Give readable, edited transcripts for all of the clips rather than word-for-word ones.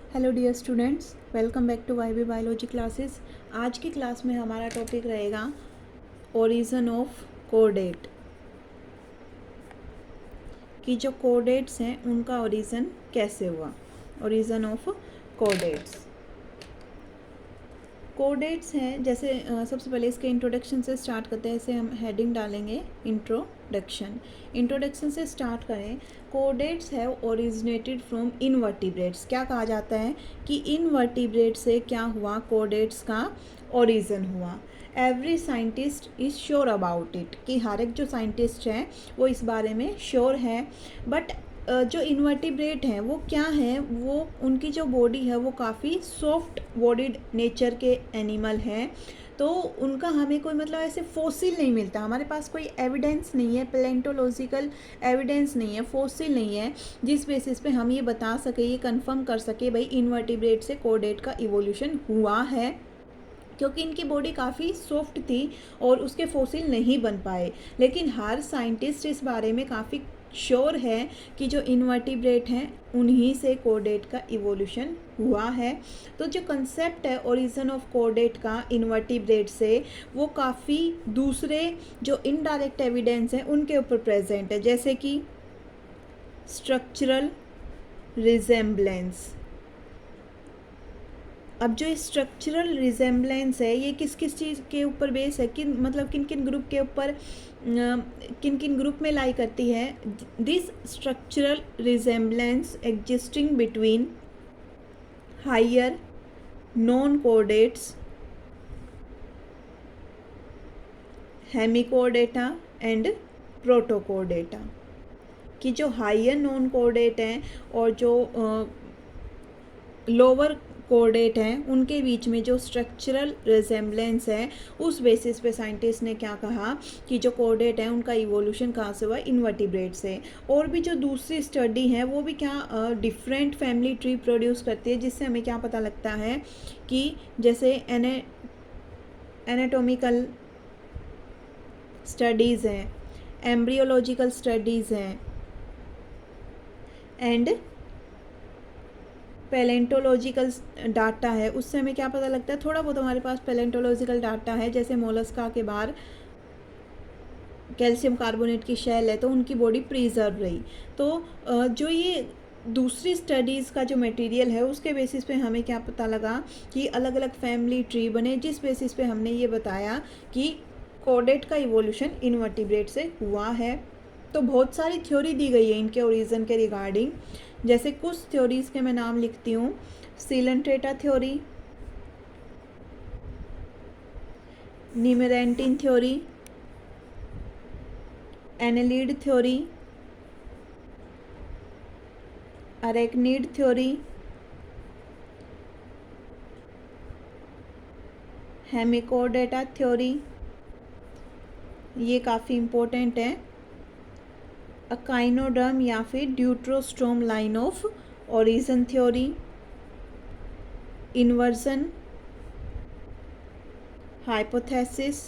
Hello dear students, welcome back to YB biology classes. आज की class में हमारा टॉपिक रहेगा ओरिजिन ऑफ कोडेट, कि जो कोडेट्स हैं उनका ओरिजिन कैसे हुआ। ओरिजिन ऑफ कोडेट्स कोडेट्स हैं जैसे सबसे पहले इसके इंट्रोडक्शन से स्टार्ट करते हैं। ऐसे हम हेडिंग डालेंगे इंट्रोडक्शन से स्टार्ट करें। कोडेट्स हैव ओरिजिनेटेड फ्रॉम इनवर्टिब्रेट्स। क्या कहा जाता है कि इनवर्टिब्रेट से क्या हुआ, कोडेट्स का ओरिजिन हुआ। Every scientist is sure about it, कि हर एक जो साइंटिस्ट हैं वो इस बारे में श्योर है। बट जो इन्वर्टिब्रेट हैं वो क्या हैं, वो उनकी जो बॉडी है वो काफ़ी सॉफ्ट बॉडीड नेचर के एनिमल हैं। तो उनका हमें कोई मतलब ऐसे फॉसिल नहीं मिलता, हमारे पास कोई एविडेंस नहीं है, पैलेंटोलॉजिकल एविडेंस नहीं है, फॉसिल नहीं है जिस बेसिस पे हम ये बता सके, ये कंफर्म कर सके भाई इन्वर्टिब्रेट से कोडेट का इवोल्यूशन हुआ है, क्योंकि इनकी बॉडी काफ़ी सॉफ्ट थी और उसके फॉसिल नहीं बन पाए। लेकिन हर साइंटिस्ट इस बारे में काफ़ी श्योर है कि जो इनवर्टिब्रेट हैं उन्हीं से कोडेट का इवोल्यूशन हुआ है। तो जो कंसेप्ट है ओरिजिन ऑफ कोडेट का इनवर्टिब्रेट से, वो काफ़ी दूसरे जो इनडायरेक्ट एविडेंस हैं उनके ऊपर प्रेजेंट है, जैसे कि स्ट्रक्चरल रिजेम्बलेंस। अब जो स्ट्रक्चरल रिजेम्बलेंस है ये किस किस चीज़ के ऊपर बेस है, किन मतलब किन किन ग्रुप के ऊपर, किन किन ग्रुप में लाई करती है। This structural resemblance existing between higher non chordates Hemichordata and Protochordata, कि जो हायर नॉन कोडेट हैं और जो लोअर कोडेट हैं उनके बीच में जो स्ट्रक्चरल रिजेम्बलेंस है, उस बेसिस पे साइंटिस्ट ने क्या कहा कि जो कोडेट हैं उनका इवोल्यूशन कहाँ से हुआ, इन्वर्टिब्रेट से। और भी जो दूसरी स्टडी है वो भी क्या डिफरेंट फैमिली ट्री प्रोड्यूस करती है, जिससे हमें क्या पता लगता है कि जैसे एनाटॉमिकल स्टडीज़ हैं, एम्ब्रियोलॉजिकल स्टडीज़ हैं एंड पैलेंटोलॉजिकल डाटा है, उससे हमें क्या पता लगता है। थोड़ा बहुत हमारे पास पैलेंटोलॉजिकल डाटा है, जैसे मोलस्का के बाहर कैल्शियम कार्बोनेट की शेल है तो उनकी बॉडी प्रिजर्व रही। तो जो ये दूसरी स्टडीज़ का जो मटेरियल है उसके बेसिस पे हमें क्या पता लगा कि अलग अलग फैमिली ट्री बने, जिस बेसिस पे हमने ये बताया कि कोडेट का इवोल्यूशन इनवर्टिब्रेट से हुआ है। तो बहुत सारी थ्योरी दी गई है इनके ओरिजिन के रिगार्डिंग, जैसे कुछ थ्योरीज़ के मैं नाम लिखती हूँ। Coelenterata theory, nemertine theory, annelid theory, arachnid theory, Hemichordata theory, ये काफ़ी इम्पोर्टेंट है। अकाइनोडर्म या फिर deuterostome line of origin theory, inversion hypothesis,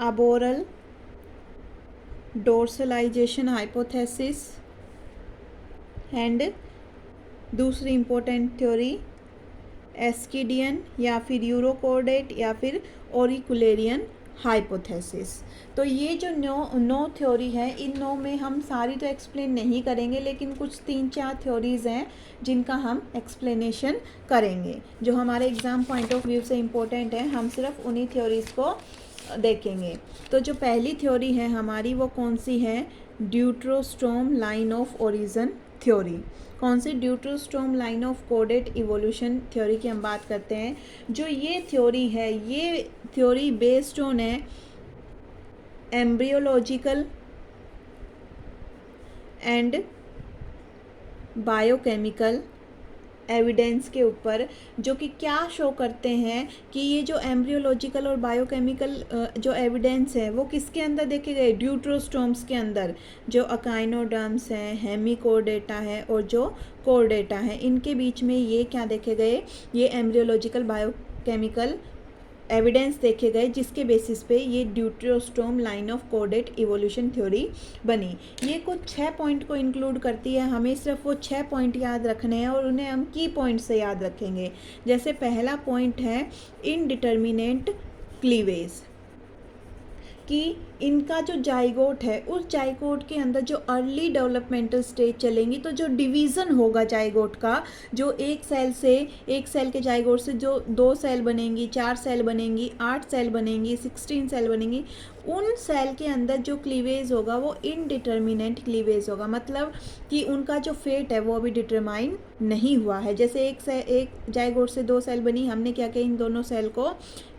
aboral dorsalization hypothesis and दूसरी इम्पोर्टेंट थ्योरी एस्किडियन या फिर यूरोकोडेट या फिर ओरिकुलेरियन हाइपोथेसिस। तो ये जो नौ थ्योरी है, इन नौ में हम सारी तो एक्सप्लेन नहीं करेंगे, लेकिन कुछ 3-4 थ्योरीज़ हैं जिनका हम एक्सप्लेनेशन करेंगे, जो हमारे एग्ज़ाम पॉइंट ऑफ व्यू से इम्पोर्टेंट है। हम सिर्फ उन्हीं थ्योरीज़ को देखेंगे। तो जो पहली थ्योरी है हमारी वो कौन सी है, deuterostome line of origin theory. कौन सी, ड्यूट्रोस्टोम लाइन ऑफ कोडेट इवोल्यूशन थ्योरी की हम बात करते हैं। जो ये थ्योरी है, ये थ्योरी बेस्ड ऑन है एम्ब्रियोलॉजिकल एंड बायोकेमिकल एविडेंस के ऊपर, जो कि क्या शो करते हैं कि ये जो एम्ब्रियोलॉजिकल और बायोकेमिकल जो एविडेंस है वो किसके अंदर देखे गए, ड्यूट्रोस्टोम्स के अंदर। जो अकाइनोडर्म्स हैं, हेमिकोडेटा है और जो कोडेटा है, इनके बीच में ये क्या देखे गए, ये एम्ब्रियोलॉजिकल बायोकेमिकल एविडेंस देखे गए जिसके बेसिस पे ये ड्यूटेरोस्टोम लाइन ऑफ कोडेट इवोल्यूशन थ्योरी बनी। ये कुछ 6 पॉइंट को इंक्लूड करती है, हमें सिर्फ वो 6 पॉइंट याद रखने हैं और उन्हें हम की पॉइंट से याद रखेंगे। जैसे पहला पॉइंट है इनडिटर्मिनेंट क्लीवेज, कि इनका जो जाइगोट है उस जाइगोट के अंदर जो अर्ली डेवलपमेंटल स्टेज चलेंगी तो जो डिवीज़न होगा जाइगोट का, जो एक सेल के जाइगोट से जो 2 सेल बनेंगी, 4 सेल बनेंगी, 8 सेल बनेंगी, 16 सेल बनेंगी, उन सेल के अंदर जो क्लीवेज होगा वो इनडिटर्मिनेंट क्लीवेज होगा, मतलब कि उनका जो फेट है वो अभी डिटरमाइन नहीं हुआ है। जैसे एक जाइगोट से 2 सेल बनी, हमने क्या किया, इन दोनों सेल को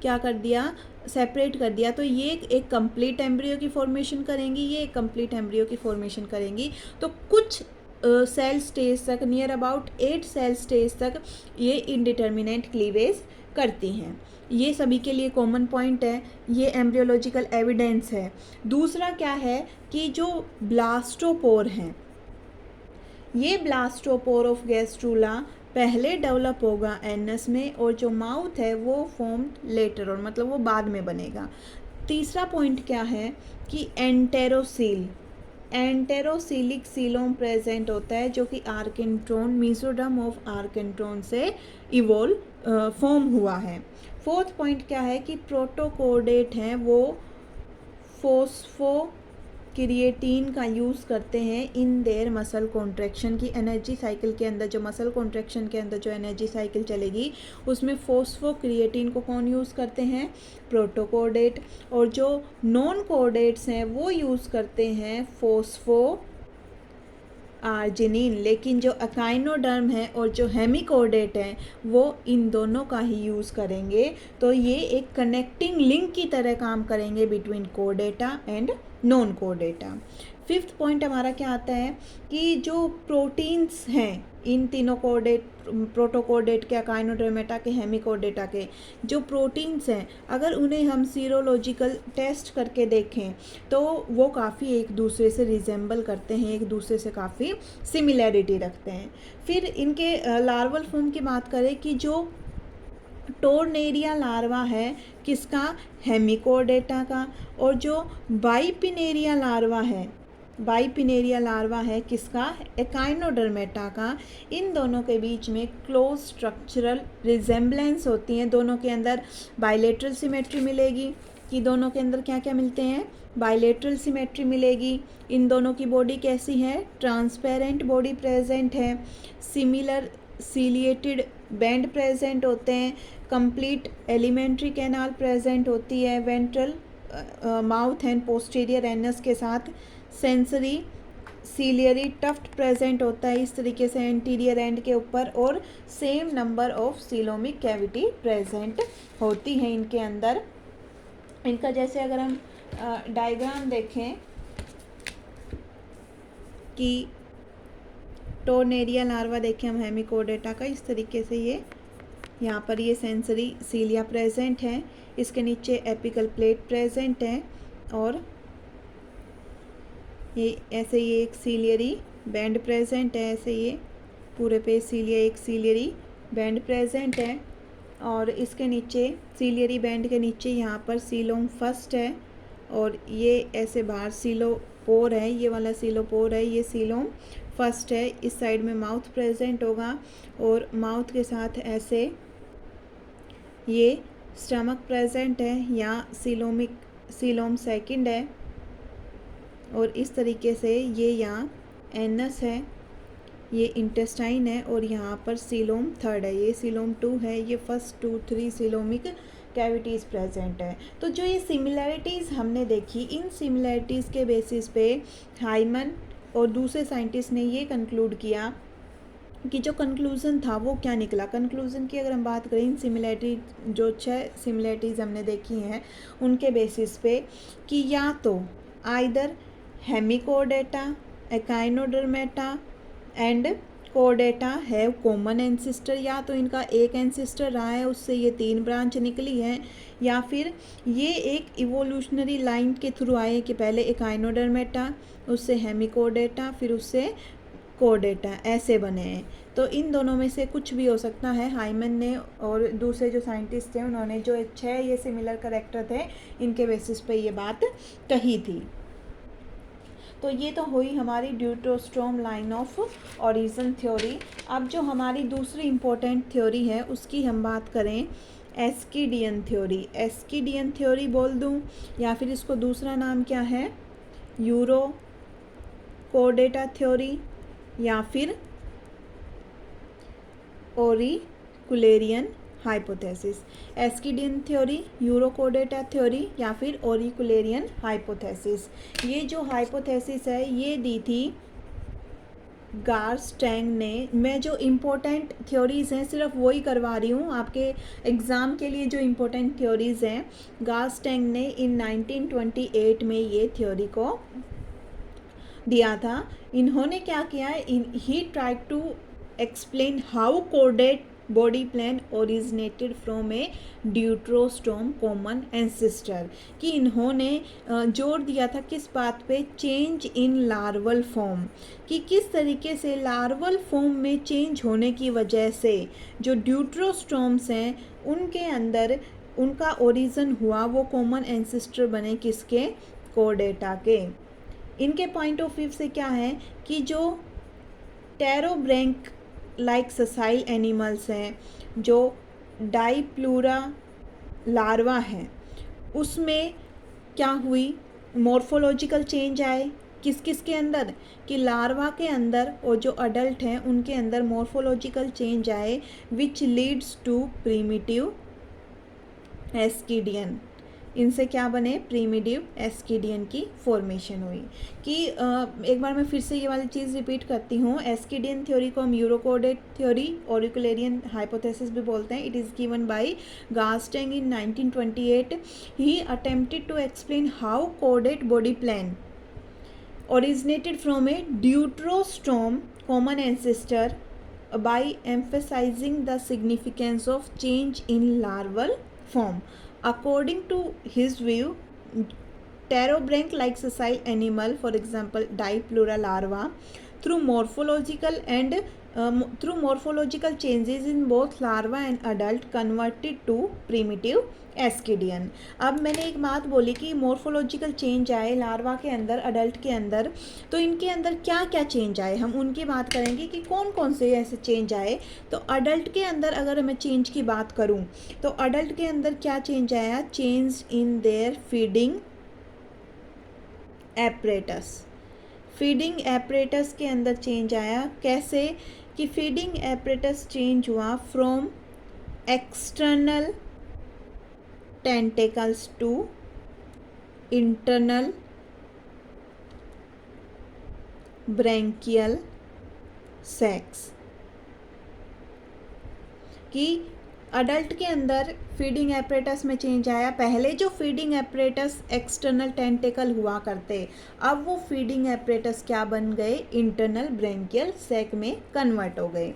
क्या कर दिया, सेपरेट कर दिया, तो ये एक कंप्लीट एम्ब्रियो की फॉर्मेशन करेंगी, ये एक कंप्लीट एम्ब्रियो की फॉर्मेशन करेंगी। तो कुछ सेल स्टेज तक, नियर अबाउट 8 सेल स्टेज तक ये इनडिटर्मिनेंट क्लीवेज करती हैं। ये सभी के लिए कॉमन पॉइंट है, ये एम्ब्रियोलॉजिकल एविडेंस है। दूसरा क्या है कि जो ब्लास्टोपोर हैं, ये ब्लास्टोपोर ऑफ गैस्ट्रूला पहले डेवलप होगा एनस में, और जो माउथ है वो फॉर्म लेटर ऑन, मतलब वो बाद में बनेगा। तीसरा पॉइंट क्या है कि एंटेरोसीलिक सीलोम प्रेजेंट होता है, जो कि आर्केंट्रोन, मीसोडर्म ऑफ आर्केंट्रोन से इवोल्व फॉर्म हुआ है। फोर्थ पॉइंट क्या है कि प्रोटोकोडेट हैं वो फोस्फोक्रिएटिन का यूज़ करते हैं इन देयर मसल कॉन्ट्रैक्शन की एनर्जी साइकिल के अंदर। जो मसल कॉन्ट्रैक्शन के अंदर जो एनर्जी साइकिल चलेगी उसमें फोस्फोक्रिएटिन को कौन यूज़ करते हैं, प्रोटोकोडेट। और जो नॉन कोडेट्स हैं वो यूज़ करते हैं फोस्फो आर्जिनिन, लेकिन जो अकाइनोडर्म है और जो हेमिकोडेट हैं वो इन दोनों का ही यूज़ करेंगे। तो ये एक कनेक्टिंग लिंक की तरह काम करेंगे between codata and non codata. Fifth point हमारा क्या आता है कि जो प्रोटीन्स हैं इन तीनों कोडेट, प्रोटोकोडेट के, अकाइनोडर्मेटा के, हेमिकोडेटा के, जो प्रोटीन्स हैं अगर उन्हें हम सीरोलॉजिकल टेस्ट करके देखें तो वो काफ़ी एक दूसरे से रिजेंबल करते हैं, एक दूसरे से काफ़ी सिमिलैरिटी रखते हैं। फिर इनके लार्वल फॉर्म की बात करें कि जो टोर्नेरिया लार्वा है किसका, हेमिकोडेटा का, और जो बाइपिनेरिया लार्वा है किसका, एकाइनोडर्मेटा का। इन दोनों के बीच में क्लोज स्ट्रक्चरल रिजेंबलेंस होती हैं, दोनों के अंदर बाइलेटरल सिमेट्री मिलेगी, कि दोनों के अंदर क्या क्या मिलते हैं, बाइलेटरल सिमेट्री मिलेगी। इन दोनों की बॉडी कैसी है, ट्रांसपेरेंट बॉडी प्रेजेंट है, सिमिलर सीलिएटेड बैंड प्रेजेंट होते हैं, कंप्लीट एलिमेंट्री कैनाल प्रेजेंट होती है ventral mouth and posterior anus के साथ, सेंसरी सीलियरी टफ्ट प्रेजेंट होता है इस तरीके से एंटीरियर एंड के ऊपर, और same number of coelomic cavity present होती है इनके अंदर। इनका जैसे अगर हम डायग्राम देखें कि टोर्नेरिया लार्वा देखें हम हेमिकोडेटा का, इस तरीके से ये यहाँ पर ये सेंसरी सीलिया प्रेजेंट है, इसके नीचे एपिकल प्लेट प्रेजेंट है, और ये ऐसे ये एक सीलियरी बैंड प्रेजेंट है, ऐसे ये पूरे पे सीलिया एक सीलियरी बैंड प्रेजेंट है, और इसके नीचे सीलियरी बैंड के नीचे यहाँ पर सीलोम फर्स्ट है, और ये ऐसे बाहर सीलोपोर है, ये वाला सीलोपोर है, ये सीलोम फर्स्ट है। इस साइड में माउथ प्रेजेंट होगा, और माउथ के साथ ऐसे ये स्टमक प्रेजेंट है, यहाँ सीलोम सेकंड है, और इस तरीके से ये यहाँ एनस है, ये इंटेस्टाइन है, और यहाँ पर सीलोम थर्ड है, ये सीलोम 2 है, ये फर्स्ट 2 3 सीलोमिक कैविटीज़ प्रेजेंट है। तो जो ये सिमिलैरिटीज़ हमने देखी, इन सिमिलैरिटीज़ के बेसिस पे हाइमन और दूसरे साइंटिस्ट ने ये कंक्लूड किया कि जो कंक्लूज़न था वो क्या निकला। कंक्लूज़न की अगर हम बात करें, इन सिमिलैरिटी जो 6 सिमिलैरिटीज़ हमने देखी हैं उनके बेसिस पे, कि या तो आइदर हेमिकोडेटा, एकाइनोडर्मेटा एंड कोडेटा हैव कॉमन एंसिस्टर, या तो इनका एक एंसिस्टर रहा है उससे ये 3 ब्रांच निकली हैं, या फिर ये एक इवोल्यूशनरी लाइन के थ्रू आए कि पहले एकाइनोडर्मेटा, उससे हेमिकोडेटा, फिर उससे कोडेटा ऐसे बने हैं। तो इन दोनों में से कुछ भी हो सकता है। हाइमन ने और दूसरे जो साइंटिस्ट थे उन्होंने जो 6 ये सिमिलर कैरेक्टर थे इनके बेसिस पे ये बात कही थी। तो ये तो हुई हमारी ड्यूटेरोस्टॉर्म लाइन ऑफ ओरिजिन थ्योरी। अब जो हमारी दूसरी इम्पोर्टेंट थ्योरी है उसकी हम बात करें, एस्किडियन थ्योरी। एस्किडियन थ्योरी बोल दूं या फिर इसको दूसरा नाम क्या है, यूरो कोडेटा थ्योरी या फिर ओरिकुलेरियन हाइपोथेसिस। एस्किडियन थ्योरी, यूरोकोडेटा थ्योरी या फिर ओरिकुलेरियन हाइपोथेसिस। ये जो हाइपोथेसिस है ये दी थी गार्स्टैंग ने। मैं जो इम्पोर्टेंट थ्योरीज़ हैं सिर्फ वही करवा रही हूँ आपके एग्ज़ाम के लिए। जो इम्पोर्टेंट थ्योरीज़ हैं गार्स्टैंग ने इन 1928 में ये थ्योरी को दिया था। इन्होंने क्या किया, he tried to explain how कोडेड body plan originated from a deuterostome common ancestor. कि इन्होंने जोर दिया था किस बात पे, चेंज इन लार्वल फॉर्म। कि किस तरीके से लार्वल फॉर्म में चेंज होने की वजह से जो ड्यूटेरोस्टॉर्म्स हैं उनके अंदर उनका ओरिजिन हुआ, वो कॉमन एंसेस्टर बने किसके, कोडेटा के। इनके पॉइंट ऑफ व्यू से क्या है कि जो टेरोब्रैंक लाइक ससाइल एनिमल्स हैं, जो डाइप्लूरा लार्वा हैं, उसमें क्या हुई, मॉर्फोलॉजिकल चेंज आए किस किस के अंदर, कि लार्वा के अंदर और जो अडल्ट हैं उनके अंदर मॉर्फोलॉजिकल चेंज आए विच लीड्स टू प्रीमिटिव एस्किडियन। इनसे क्या बने, प्रीमिटिव एस्किडियन की फॉर्मेशन हुई। कि एक बार मैं फिर से ये वाली चीज़ रिपीट करती हूँ, एस्किडियन थ्योरी को हम यूरोकोडेट थ्योरी ओरिकुलेरियन हाइपोथेसिस भी बोलते हैं। It is given by Garstang in 1928। He attempted to explain how कोडेड body plan originated from a deuterostome common ancestor by emphasizing the significance of change in larval form. According to his view, pterobranch like sessile animal, for example dipleurula larva, through morphological changes in both larva and adult converted to primitive एस्किडियन। अब मैंने एक बात बोली कि morphological change आए larva के अंदर, adult के अंदर, तो इनके अंदर क्या क्या चेंज आए हम उनकी बात करेंगे कि कौन कौन से ऐसे चेंज आए। तो अडल्ट के अंदर अगर मैं चेंज की बात करूं तो अडल्ट के अंदर क्या चेंज आया, change in their feeding apparatus. Feeding apparatus के अंदर चेंज आया, कैसे कि फीडिंग एपरेटस चेंज हुआ from external tentacles to internal branchial sacs. कि अडल्ट के अंदर फीडिंग एपरेटस में चेंज आया। पहले जो फीडिंग एपरेटस एक्सटर्नल टेंटेकल हुआ करते, अब वो फीडिंग एपरेटस क्या बन गए, इंटरनल ब्रैंकियल सैक में कन्वर्ट हो गए।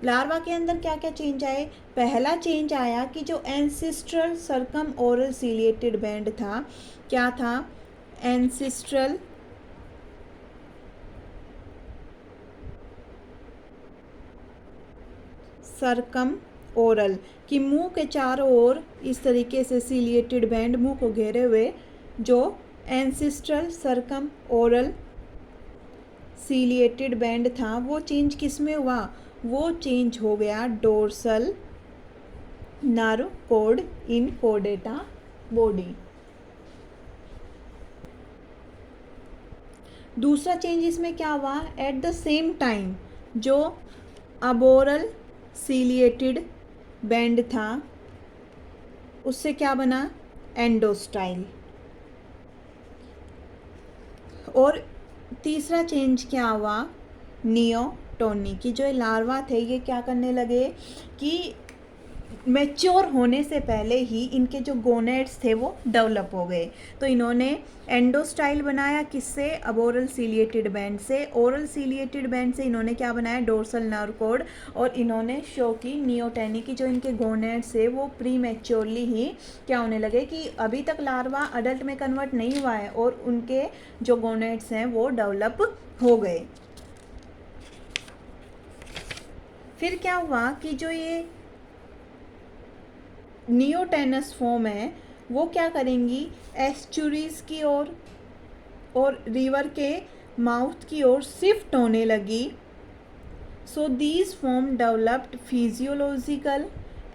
लार्वा के अंदर क्या क्या चेंज आए, पहला चेंज आया कि जो ancestral circum oral ciliated band था, क्या था, एंसेस्ट्रल सर्कम ओरल, कि मुंह के चारों ओर इस तरीके से सीलिएटेड बैंड मुंह को घेरे हुए जो ancestral circum oral ciliated band था, वो चेंज किस में हुआ, वो चेंज हो गया डोर्सल नर्व कोड इन कोडेटा बॉडी। दूसरा चेंज इसमें क्या हुआ, एट द सेम टाइम जो अबोरल सीलिएटेड बैंड था उससे क्या बना, एंडोस्टाइल। और तीसरा चेंज क्या हुआ, नियोटोनी, की जो लार्वा थे ये क्या करने लगे कि मैच्योर होने से पहले ही इनके जो गोनेड्स थे वो डेवलप हो गए। तो इन्होंने एंडोस्टाइल बनाया किससे, अब ओरल सीलिएटेड बैंड से। ओरल सीलिएटेड बैंड से इन्होंने क्या बनाया, डोर्सल नर्व कोड। और इन्होंने शो की नियोटेनी की जो इनके गोनेड्स है वो प्री मैच्योरली ही क्या होने लगे कि अभी तक लार्वा अडल्ट में कन्वर्ट नहीं हुआ है और उनके जो गोनेड्स हैं वो डेवलप हो गए। फिर क्या हुआ कि जो ये नियोटेनस फॉर्म है वो क्या करेंगी, एस्चुरीज की ओर और रिवर के माउथ की ओर शिफ्ट होने लगी. So these form developed physiological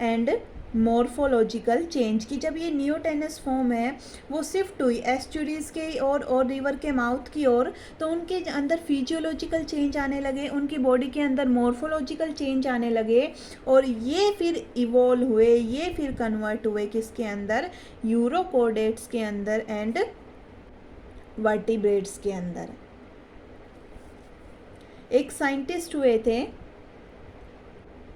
and morphological change. की जब ये नियोटेनस फॉर्म है वो शिफ्ट हुई एस्चुरीज के और रिवर के माउथ की ओर, तो उनके अंदर फिजियोलॉजिकल चेंज आने लगे, उनकी बॉडी के अंदर मॉर्फोलॉजिकल चेंज आने लगे, और ये फिर इवॉल्व हुए, ये फिर कन्वर्ट हुए किसके अंदर, यूरोकोडेट्स के अंदर एंड वर्टिब्रेट्स के अंदर. एक साइंटिस्ट हुए थे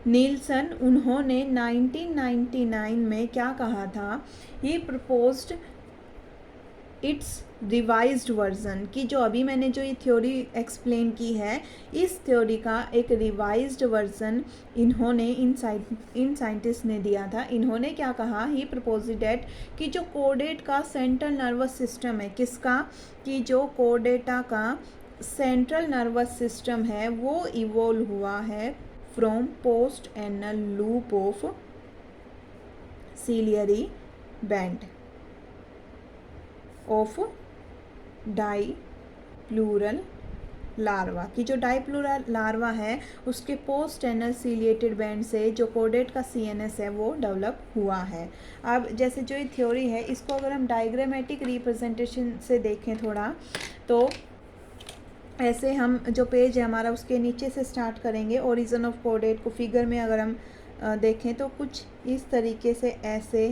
नीलसन, उन्होंने 1999 में क्या कहा था, ही प्रपोज्ड इट्स रिवाइज्ड वर्जन, कि जो अभी मैंने जो ये थ्योरी एक्सप्लेन की है, इस थ्योरी का एक रिवाइज्ड वर्जन इन्होंने इन साइंटिस्ट ने दिया था. इन्होंने क्या कहा, ही प्रपोज्ड दैट कि जो कोडेट का सेंट्रल नर्वस सिस्टम है, किसका, कि जो कोडेटा का सेंट्रल नर्वस सिस्टम है वो इवोल्व हुआ है from post anal loop of ciliary band of dipleurula larva, की जो डाईप्लूरल लार्वा है उसके पोस्ट एनल सीलिएटेड बैंड से जो कोडेट का सीएनएस है वो डेवलप हुआ है. अब जैसे जो ये थ्योरी है इसको अगर हम डायग्रामेटिक रिप्रेजेंटेशन से देखें थोड़ा, तो ऐसे हम जो पेज है हमारा उसके नीचे से स्टार्ट करेंगे. ओरिजिन ऑफ कोडेट को फिगर में अगर हम देखें तो कुछ इस तरीके से, ऐसे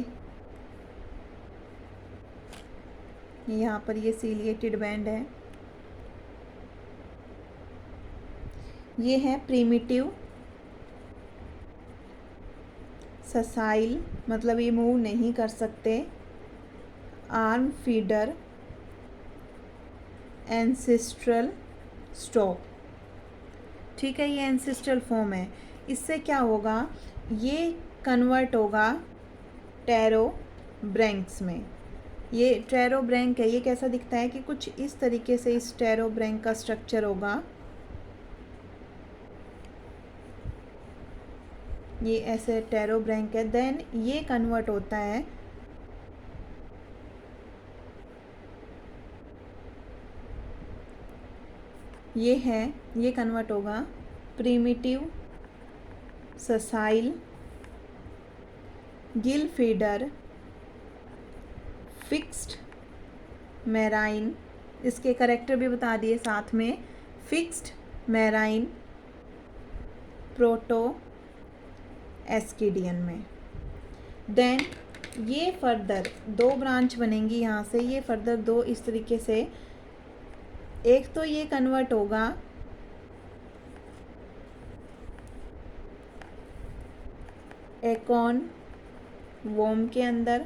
यहाँ पर ये सीलिएटेड बैंड है, ये है प्रीमिटिव ससाइल, मतलब ये मूव नहीं कर सकते, आर्म फीडर, एंसेस्ट्रल स्टॉप. ठीक है, ये एंसेस्ट्रल फॉर्म है. इससे क्या होगा, ये कन्वर्ट होगा टेरोब्रैंक्स में. ये टेरोब्रैंक है, ये कैसा दिखता है कि कुछ इस तरीके से इस टेरोब्रैंक का स्ट्रक्चर होगा, ये ऐसे टेरोब्रैंक है. देन ये कन्वर्ट होता है ये कन्वर्ट होगा primitive ससाइल Gill feeder fixed marine, इसके करेक्टर भी बता दिए साथ में, फिक्स्ड मैराइन प्रोटो एस्किडियन में. देन ये फर्दर दो ब्रांच बनेंगी यहाँ से, ये फर्दर दो इस तरीके से, एक तो ये कन्वर्ट होगा एकॉन वोम के अंदर,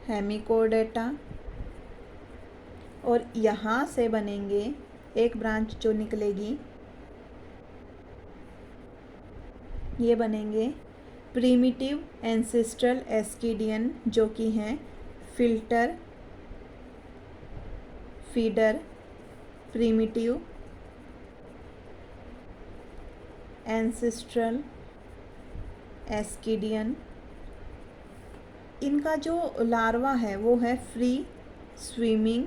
हेमिकोडेटा, और यहाँ से बनेंगे एक ब्रांच जो निकलेगी, ये बनेंगे प्रीमिटिव एंसेस्ट्रल एस्किडियन, जो कि हैं फिल्टर फीडर प्रीमिटिव एंसेस्ट्रल एस्किडियन. इनका जो लार्वा है वो है फ्री स्विमिंग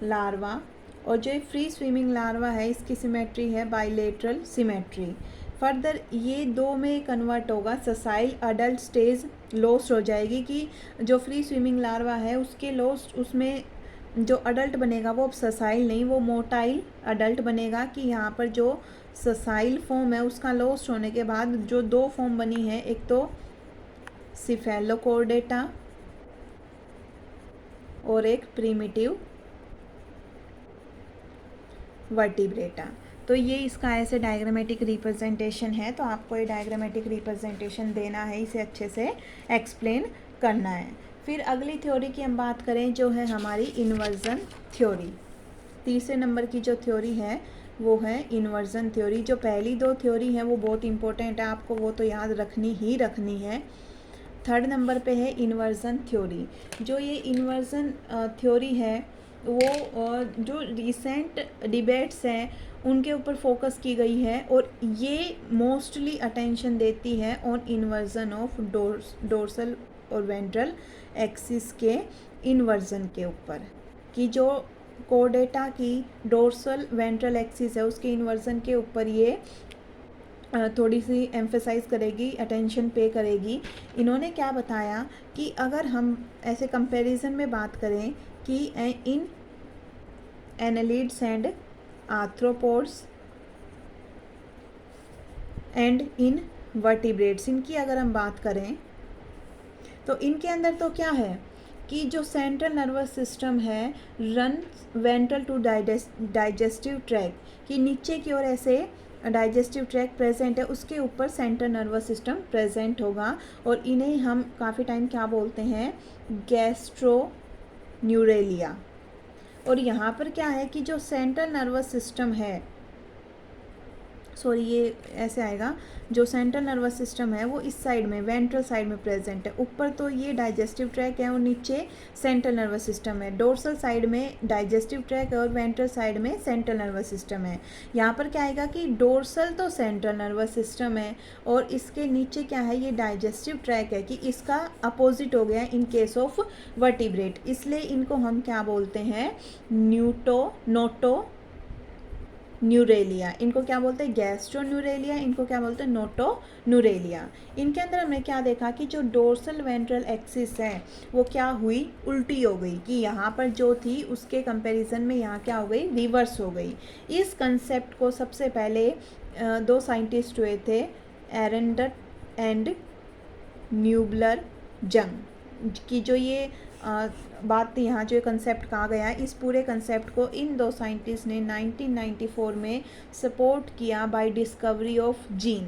लार्वा, और जो फ्री स्विमिंग लार्वा है इसकी सिमेट्री है बाइलेटरल सिमेट्री. फर्दर ये दो में कन्वर्ट होगा, ससाइल अडल्ट स्टेज लॉस्ट हो जाएगी, कि जो फ्री स्विमिंग लार्वा है उसके लॉस्ट, उसमें जो अडल्ट बनेगा वो अब ससाइल नहीं, वो मोटाइल अडल्ट बनेगा. कि यहाँ पर जो ससाइल फॉर्म है उसका लॉस्ट होने के बाद जो दो फॉर्म बनी है, एक तो सिफेलोकोर्डेटा और एक प्रीमिटिव वर्टिब्रेटा. तो ये इसका ऐसे डायग्रामेटिक रिप्रेजेंटेशन है. तो आपको ये डायग्रामेटिक रिप्रेजेंटेशन देना है, इसे अच्छे से एक्सप्लेन करना है. फिर अगली थ्योरी की हम बात करें जो है हमारी इन्वर्जन थ्योरी. तीसरे नंबर की जो थ्योरी है वो है इन्वर्जन थ्योरी. जो पहली दो थ्योरी है वो बहुत इंपॉर्टेंट है, आपको वो तो याद रखनी ही रखनी है. थर्ड नंबर पे है इन्वर्जन थ्योरी. जो ये इन्वर्जन थ्योरी है वो जो रिसेंट डिबेट्स हैं उनके ऊपर फोकस की गई है, और ये मोस्टली अटेंशन देती है ऑन इन्वर्जन ऑफ डोर्सल और वेंट्रल एक्सिस के इन्वर्जन के ऊपर, कि जो कोडेटा की डोर्सल वेंट्रल एक्सिस है उसके इन्वर्जन के ऊपर ये थोड़ी सी एम्फेसाइज करेगी, अटेंशन पे करेगी। इन्होंने क्या बताया कि अगर हम ऐसे कंपैरिजन में बात करें कि in annelids and arthropods and in vertebrates, इनकी अगर हम बात करें तो इनके अंदर तो क्या है कि जो सेंट्रल नर्वस सिस्टम है run ventral to digestive tract, कि नीचे की ओर ऐसे डाइजेस्टिव ट्रैक प्रेजेंट है, उसके ऊपर सेंट्रल नर्वस सिस्टम प्रेजेंट होगा, और इन्हें हम काफ़ी टाइम क्या बोलते हैं, गैस्ट्रोन्यूरेलिया। और यहाँ पर क्या है कि जो सेंट्रल नर्वस सिस्टम है, सॉरी ये ऐसे आएगा, जो सेंट्रल नर्वस सिस्टम है वो इस साइड में वेंट्रल साइड में प्रेजेंट है, ऊपर तो ये डाइजेस्टिव ट्रैक है और नीचे सेंट्रल नर्वस सिस्टम है। डोर्सल साइड में डाइजेस्टिव ट्रैक है और वेंट्रल साइड में सेंट्रल नर्वस सिस्टम है। यहाँ पर क्या आएगा कि डोर्सल तो सेंट्रल नर्वस सिस्टम है और इसके नीचे क्या है, ये डाइजेस्टिव ट्रैक है, कि इसका अपोजिट हो गया इन केस ऑफ वर्टिब्रेट, इसलिए इनको हम क्या बोलते हैं, नोटो न्यूरेलिया। इनको क्या बोलते हैं, गैस्ट्रोन्यूरेलिया, इनको क्या बोलते हैं, नोटोन्यूरेलिया। इनके अंदर हमने क्या देखा कि जो डोर्सल वेंट्रल एक्सिस है वो क्या हुई, उल्टी हो गई, कि यहाँ पर जो थी उसके कंपैरिजन में यहाँ क्या हो गई, रिवर्स हो गई। इस कंसेप्ट को सबसे पहले दो साइंटिस्ट हुए थे, एरनडट एंड न्यूबलर जंग, की जो ये बात थी, यहाँ जो कंसेप्ट कहा गया, इस पूरे कंसेप्ट को इन दो साइंटिस्ट ने 1994 में सपोर्ट किया बाय डिस्कवरी ऑफ जीन,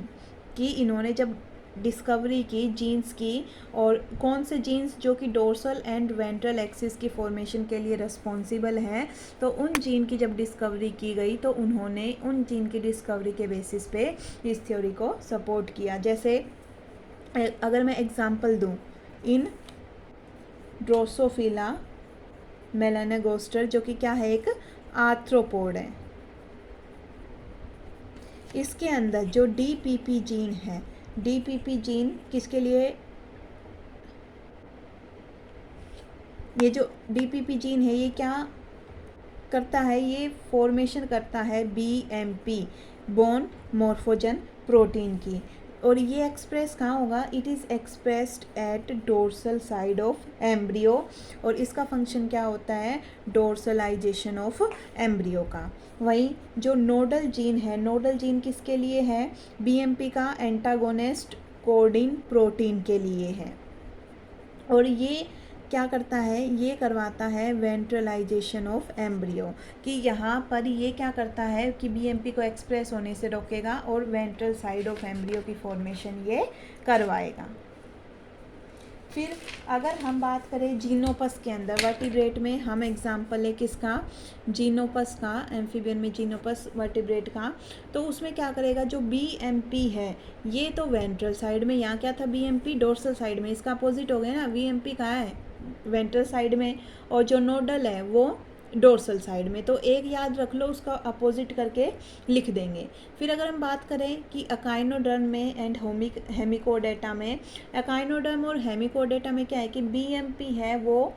कि इन्होंने जब डिस्कवरी की जीन्स की, और कौन से जीन्स जो कि डोर्सल एंड वेंट्रल एक्सिस की फॉर्मेशन के लिए रिस्पॉन्सिबल हैं, तो उन जीन की जब डिस्कवरी की गई तो उन्होंने उन जीन की डिस्कवरी के बेसिस पे इस थ्योरी को सपोर्ट किया। जैसे अगर मैं एग्जांपल दूं, इन ड्रोसोफिला मेलानोगास्टर, जो कि क्या है, एक आर्थ्रोपोड है, इसके अंदर जो डीपीपी जीन है, डीपीपी जीन किसके लिए, ये जो डीपीपी जीन है ये क्या करता है, ये फॉर्मेशन करता है बीएमपी, बोन मॉर्फोजन प्रोटीन की, और ये एक्सप्रेस कहाँ होगा, it is expressed at dorsal side of embryo, और इसका फंक्शन क्या होता है, डोर्सलाइजेशन ऑफ एम्ब्रियो का। वहीं जो नोडल जीन है, नोडल जीन किसके लिए है, बीएमपी का एंटागोनिस्ट कोडिन प्रोटीन के लिए है, और ये क्या करता है, ये करवाता है वेंट्रलाइजेशन ऑफ एम्ब्रियो, कि यहाँ पर ये क्या करता है कि बीएमपी को एक्सप्रेस होने से रोकेगा और वेंट्रल साइड ऑफ एम्ब्रियो की फॉर्मेशन ये करवाएगा। फिर अगर हम बात करें जीनोपस के अंदर, वर्टिब्रेट में हम एग्जांपल है किसका, जीनोपस का, एम्फीबियन में जीनोपस वर्टिब्रेट का, तो उसमें क्या करेगा, जो बीएमपी है ये तो वेंट्रल साइड में, यहाँ क्या था, बीएमपी डोर्सल साइड में, इसका अपोजिट हो गया ना, बीएमपी कहाँ है, वेंट्रल साइड में, और जो नोडल है वो डोर्सल साइड में, तो एक याद रख लो, उसका अपोजिट करके लिख देंगे। फिर अगर हम बात करें कि अकाइनोडर्म में एंड हेमिकोडेटा में, अकाइनोडर्म और हेमिकोडेटा में क्या है कि बीएमपी है वो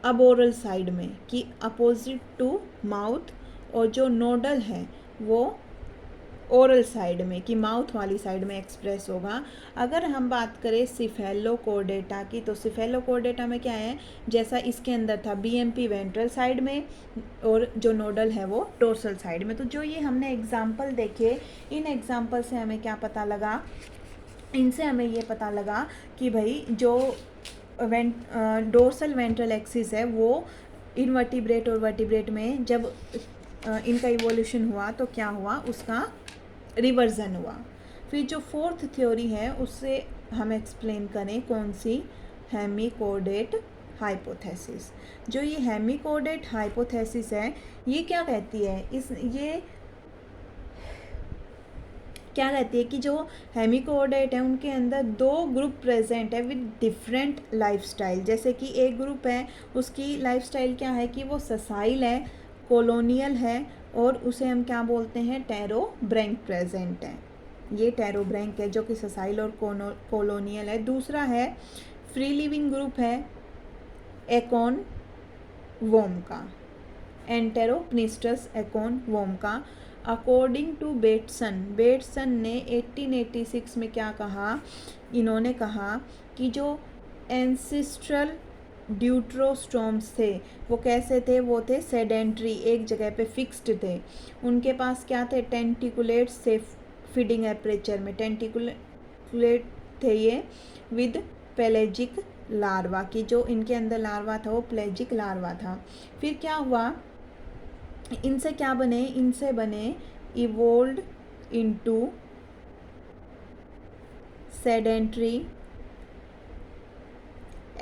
अबोरल साइड में, कि अपोजिट टू माउथ, और जो नोडल है वो ओरल साइड में, कि माउथ वाली साइड में एक्सप्रेस होगा। अगर हम बात करें सिफेलोकोडेटा की, तो सिफेलोकोडेटा में क्या है, जैसा इसके अंदर था, बीएमपी वेंट्रल साइड में और जो नोडल है वो डोर्सल साइड में। तो जो ये हमने एग्जाम्पल देखे, इन एग्जाम्पल से हमें क्या पता लगा, इनसे हमें ये पता लगा कि भाई जो डोर्सल वेंट्रल एक्सिस है वो इनवर्टिब्रेट और वर्टिब्रेट में जब इनका इवोल्यूशन हुआ तो क्या हुआ, उसका रिवर्जन हुआ। फिर जो फोर्थ थ्योरी है उससे हम एक्सप्लेन करें, कौन सी, हेमिकोडेट हाइपोथेसिस। जो ये हेमिकोडेट हाइपोथेसिस है ये क्या कहती है, ये क्या कहती है कि जो हेमिकोडेट है उनके अंदर 2 ग्रुप प्रेजेंट है विद डिफरेंट लाइफस्टाइल। जैसे कि एक ग्रुप है उसकी लाइफस्टाइल क्या है कि वो ससाइल है, कॉलोनियल है, और उसे हम क्या बोलते हैं, टेरोब्रैंक प्रेजेंट है। ये टेरोब्रैंक है जो कि ससाइल और कॉलोनियल है। दूसरा है फ्री लिविंग ग्रुप है एकॉन वोम का, एंटेरोपनिस्टस एकॉन वोम का। अकॉर्डिंग टू बेटसन ने 1886 में क्या कहा, इन्होंने कहा कि जो एंसिस्ट्रल ड्यूट्रोस्टोम्स थे वो कैसे थे, वो थे सेडेंट्री, एक जगह पे फिक्स्ड थे। उनके पास क्या थे, टेंटिकुलेट्स थे, फीडिंग एपरेचर में टेंटिकुलेट थे ये, विद पेलेजिक लार्वा की, जो इनके अंदर लार्वा था वो पेलेजिक लार्वा था। फिर क्या हुआ, इनसे क्या बने, इनसे बने इवोल्ड इनटू सेडेंट्री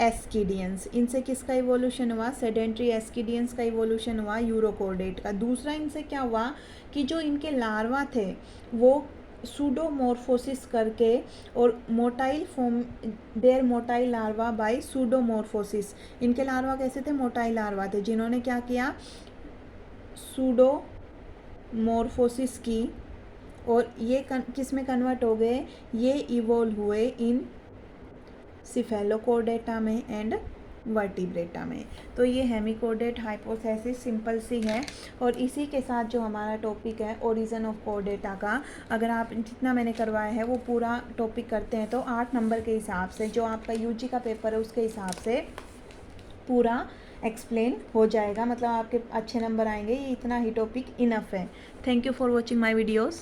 एस्किडियंस। इनसे किसका इवोल्यूशन हुआ, सेडेंट्री एस्किडियंस का इवोल्यूशन हुआ, यूरोकोडेट का। दूसरा इनसे क्या हुआ कि जो इनके लार्वा थे वो सूडोमॉर्फोसिस करके, और motile form their motile larva by pseudomorphosis. इनके लार्वा कैसे थे, मोटाइल लार्वा थे, जिन्होंने क्या किया, सूडोमॉर्फोसिस की, और ये किस में कन्वर्ट हो गए, ये इवोल्व हुए इन सिफेलोकोडेटा में एंड वर्टिब्रेटा में। तो ये हेमिकोडेट हाइपोथेसिस सिंपल सी है, और इसी के साथ जो हमारा टॉपिक है ओरिजिन ऑफ कोडेटा का, अगर आप जितना मैंने करवाया है वो पूरा टॉपिक करते हैं तो 8 नंबर के हिसाब से जो आपका यूजी का पेपर है उसके हिसाब से पूरा एक्सप्लेन हो जाएगा, मतलब आपके अच्छे नंबर आएंगे। ये इतना ही टॉपिक इनफ है। Thank you for watching my videos.